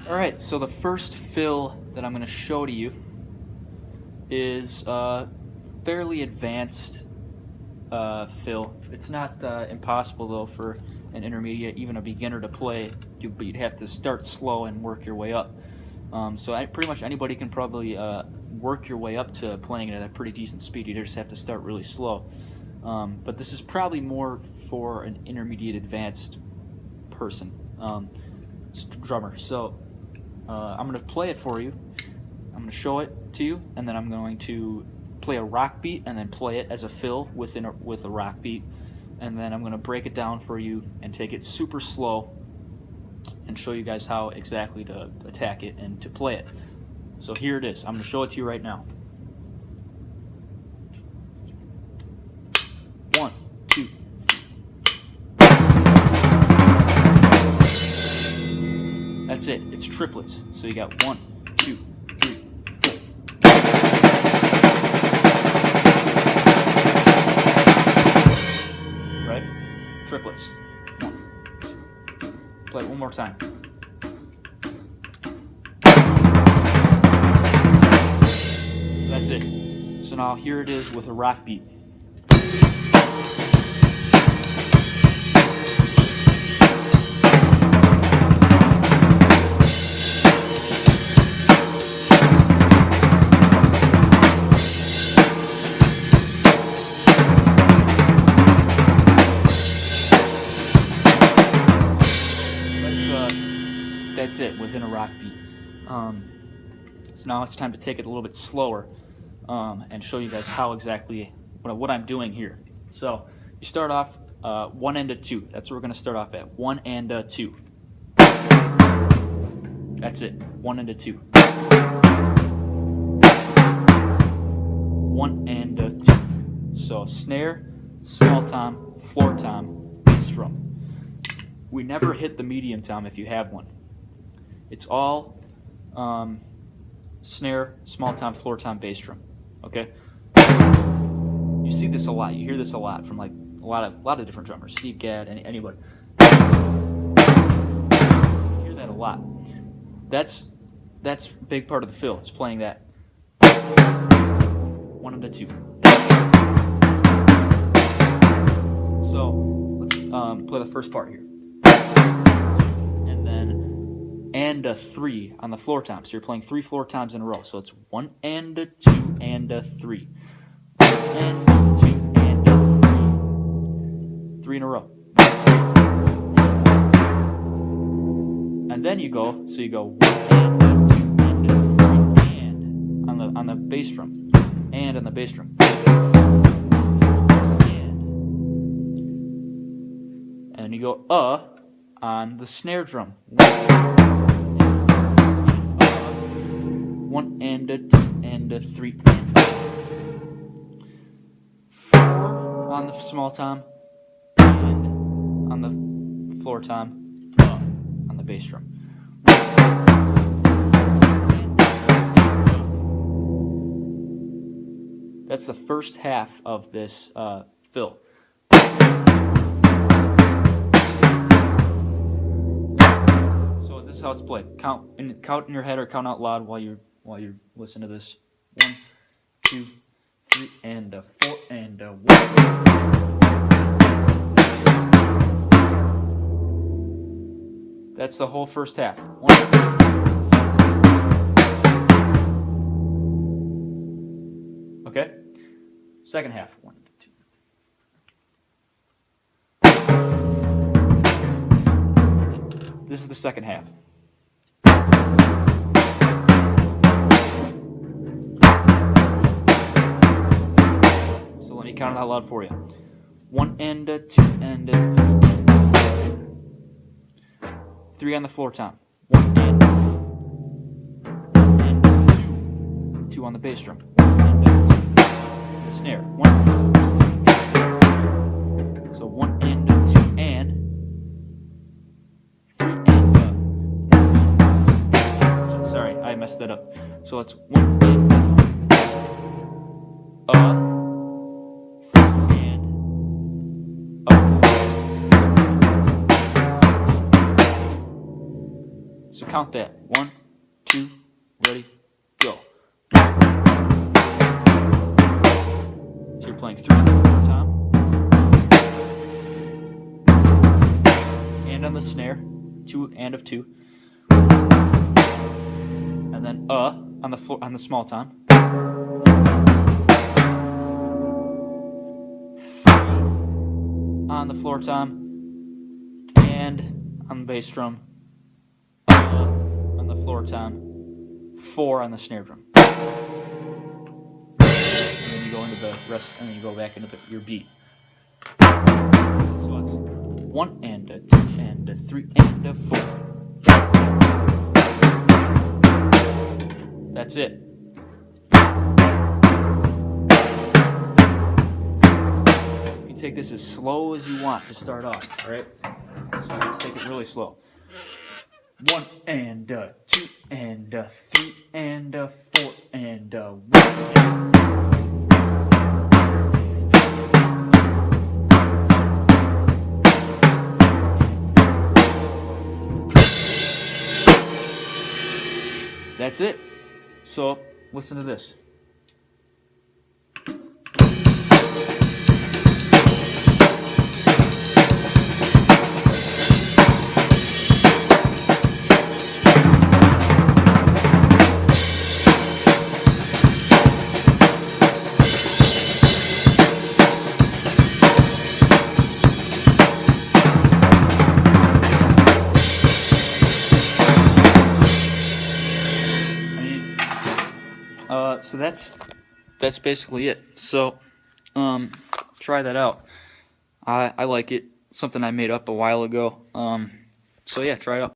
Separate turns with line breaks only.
Alright, so the first fill that I'm going to show to you is fairly advanced fill. It's not impossible though for an intermediate, even a beginner to play, but you'd have to start slow and work your way up. So pretty much anybody can probably work your way up to playing it at a pretty decent speed. You just have to start really slow. But this is probably more for an intermediate advanced person, drummer. So I'm going to play it for you. I'm going to show it to you, and then I'm going to play a rock beat and then play it as a fill with a rock beat, and then I'm going to break it down for you and take it super slow and show you guys how exactly to attack it and to play it. So here it is. I'm going to show it to you right now. 1, 2. That's it. It's triplets. So you got 1, 2, 3, 4. Right? Triplets. 1. Play it one more time. That's it. So now here it is with a rock beat. That's it, within a rock beat. So now it's time to take it a little bit slower and show you guys how exactly what I'm doing here. So you start off 1 and a 2. That's what we're going to start off at. 1 and a 2. That's it. 1 and a 2. 1 and a 2. So snare, small tom, floor tom, bass drum. We never hit the medium tom if you have one. It's all snare, small tom, floor tom, bass drum. Okay. You see this a lot. You hear this a lot from like a lot of different drummers. Steve Gadd, anybody. You hear that a lot. That's a big part of the fill. It's playing that 1 and a 2. So let's play the first part here. And then and a 3 on the floor tom. So you're playing 3 floor toms in a row. So it's 1 and a 2 and a 3. 1 and a 2 and a 3. 3 in a row. And then you go, so you go 1 and a 2 and a 3 and on the bass drum. And on the bass drum. And you go on the snare drum. 1 and a 2 and a 3 and 4 on the small tom and on the floor tom on the bass drum. That's the first half of this fill. So this is how it's played. Count in your head or count out loud while you listen to this. 1, 2, 3, and a 4 and a 1. That's the whole first half. 1. Okay. Second half. 1, 2. This is the second half. So let me count it out loud for you. 1 and a 2 and a 3 and a 4. 3 on the floor tom. 1 and a 2. 2 on the bass drum. 1 and a 2. The snare. 1. So 1 and a 2 and 3 and a 1. So, sorry, I messed that up. So it's 1 and So count that. 1, 2, ready, go. So you're playing 3 on the floor tom, and on the snare, 2 and of 2, and then on the floor on the small tom, 3 on the floor tom, and on the bass drum, on the floor tom, 4 on the snare drum. And then you go into the rest, and then you go back into your beat. So it's 1 and a 2 and a 3 and a 4. That's it. You can take this as slow as you want to start off, all right? So let's take it really slow. 1 and a 2 and a 3 and a 4 and a 1. That's it. So listen to this. So that's basically it. So try that out. I like it. Something I made up a while ago. So yeah, try it out.